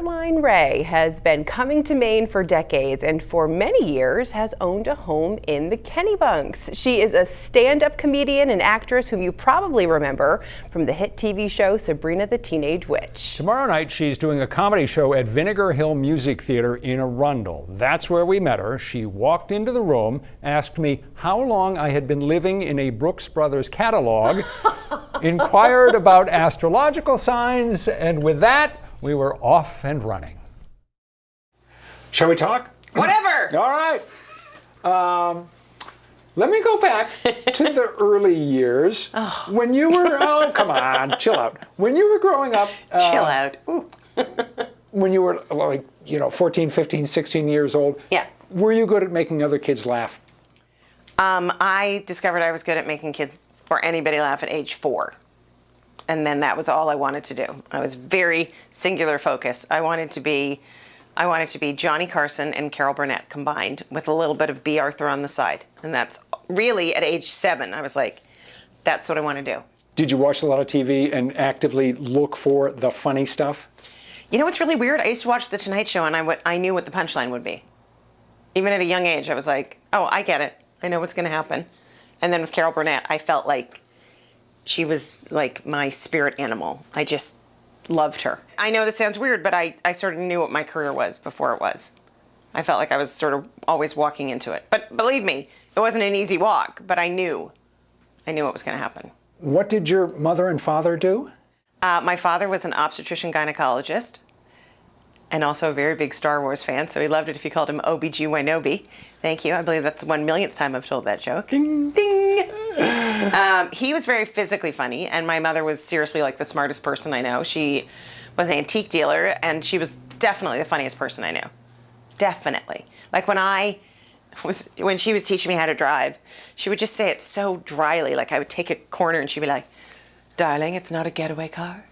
Rhea has been coming to Maine for decades and for many years has owned a home in the Kennebunks. She is a stand-up comedian and actress whom you probably remember from the hit TV show Sabrina the Teenage Witch. Tomorrow night she's doing a comedy show at Vinegar Hill Music Theater in Arundel. That's where we met her. She walked into the room, asked me how long I had been living in a Brooks Brothers catalog, inquired about astrological signs, and with that, we were off and running. Shall we talk? Whatever. All right. Let me go back to the early years when you were, oh, come on, chill out. When you were growing up. Chill out. When you were like, 14, 15, 16 years old. Yeah. Were you good at making other kids laugh? I discovered I was good at making kids or anybody laugh at age 4. And then that was all I wanted to do. I was very singular focus. I wanted to be Johnny Carson and Carol Burnett combined with a little bit of B. Arthur on the side. And that's really at age 7, I was like, that's what I want to do. Did you watch a lot of TV and actively look for the funny stuff? You know what's really weird? I used to watch The Tonight Show and I knew what the punchline would be. Even at a young age, I was like, oh, I get it. I know what's going to happen. And then with Carol Burnett, I felt like she was like my spirit animal. I just loved her. I know this sounds weird, but I sort of knew what my career was before it was. I felt like I was sort of always walking into it. But believe me, it wasn't an easy walk, but I knew what was going to happen. What did your mother and father do? My father was an obstetrician gynecologist and also a very big Star Wars fan, so he loved it if you called him OBGYNOB. Thank you. I believe that's the 1,000,000th time I've told that joke. Ding! Ding! He was very physically funny, and my mother was seriously like the smartest person I know. She was an antique dealer, and she was definitely the funniest person I knew. Definitely. Like when she was teaching me how to drive, she would just say it so dryly. Like I would take a corner and she'd be like, "Darling, it's not a getaway car."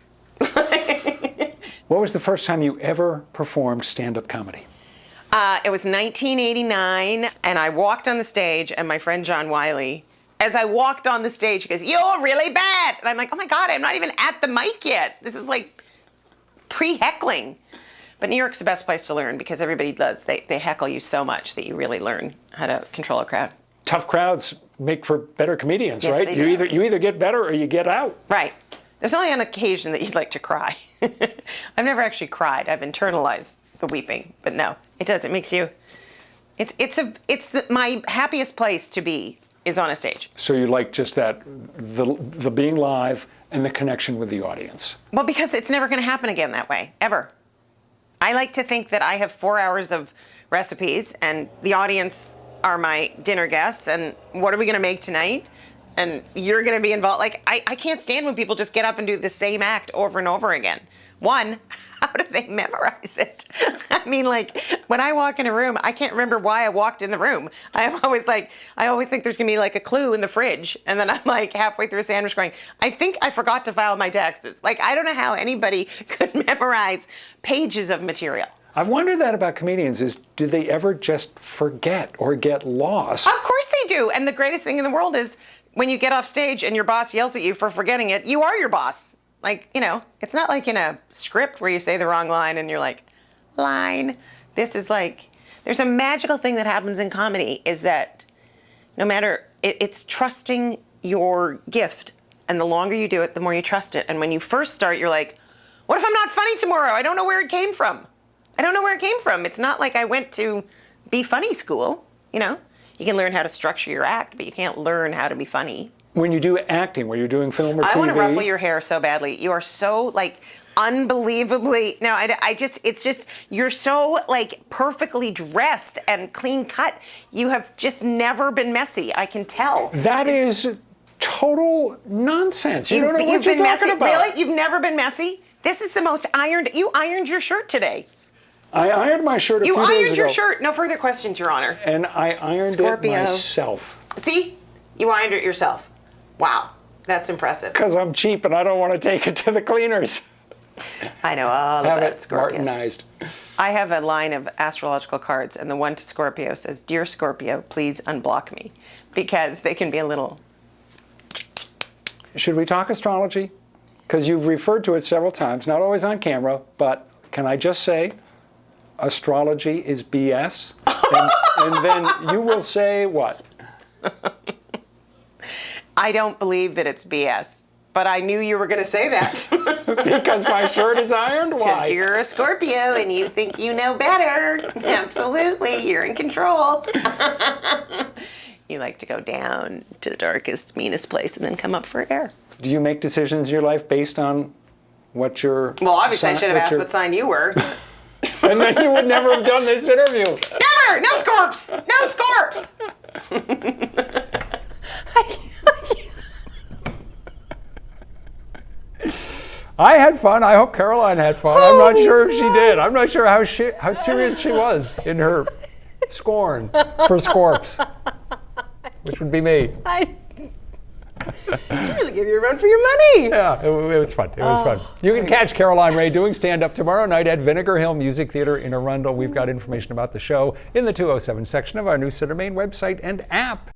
What was the first time you ever performed stand-up comedy? It was 1989, and I walked on the stage, and my friend John Wiley, as I walked on the stage, he goes, "You're really bad." And I'm like, oh my God, I'm not even at the mic yet. This is like pre-heckling. But New York's the best place to learn because everybody does. They heckle you so much that you really learn how to control a crowd. Tough crowds make for better comedians, yes, right? They do. You either get better or you get out. Right. There's only on occasion that you'd like to cry. I've never actually cried. I've internalized the weeping, but no, it does. It makes you. My happiest place to be is on a stage. So you like just that, the being live and the connection with the audience. Well, because it's never going to happen again that way, ever. I like to think that I have 4 hours of recipes, and the audience are my dinner guests, and what are we going to make tonight? And you're going to be involved. Like, I can't stand when people just get up and do the same act over and over again. One, how do they memorize it? I mean, like, when I walk in a room, I can't remember why I walked in the room. I always think there's going to be like a clue in the fridge. And then I'm like halfway through a sandwich going, I think I forgot to file my taxes. Like, I don't know how anybody could memorize pages of material. I've wondered that about comedians is, do they ever just forget or get lost? Of course they do. And the greatest thing in the world is when you get off stage and your boss yells at you for forgetting it, you are your boss. Like, it's not like in a script where you say the wrong line and you're like, line. This is like, there's a magical thing that happens in comedy is that no matter, it's trusting your gift. And the longer you do it, the more you trust it. And when you first start, you're like, what if I'm not funny tomorrow? I don't know where it came from. It's not like I went to be funny school, You can learn how to structure your act, but you can't learn how to be funny. When you do acting, when you're doing film or TV. I want to ruffle your hair so badly. You are so, like, unbelievably, no, it's just, you're so, like, perfectly dressed and clean cut. You have just never been messy. I can tell. That is total nonsense. You don't know what you're talking messy. about. Really? You've never been messy? This is the most ironed, you ironed your shirt today. I ironed my shirt a few days ago. You ironed your shirt. No further questions, Your Honor. And I ironed it myself. See? You ironed it yourself. Wow. That's impressive. Because I'm cheap and I don't want to take it to the cleaners. I know all about it, Scorpius. Martinized. I have a line of astrological cards, and the one to Scorpio says, "Dear Scorpio, please unblock me," because they can be a little... Should we talk astrology? Because you've referred to it several times, not always on camera, but can I just say, astrology is BS? And then you will say what? I don't believe that it's BS, but I knew you were going to say that. Because my shirt is ironed? Why? Because you're a Scorpio and you think you know better. Absolutely, you're in control. You like to go down to the darkest, meanest place and then come up for air. Do you make decisions in your life based on what your... Well, obviously I should have asked what sign you were. And then you would never have done this interview. Never! No Scorps! No Scorps! I had fun. I hope Caroline had fun. I'm not sure if she did. I'm not sure how serious she was in her scorn for Scorps, which would be me. You really give you a run for your money. Yeah, it was fun. It was fun. You can catch Caroline Rhea doing stand-up tomorrow night at Vinegar Hill Music Theater in Arundel. We've got information about the show in the 207 section of our News Center Maine website and app.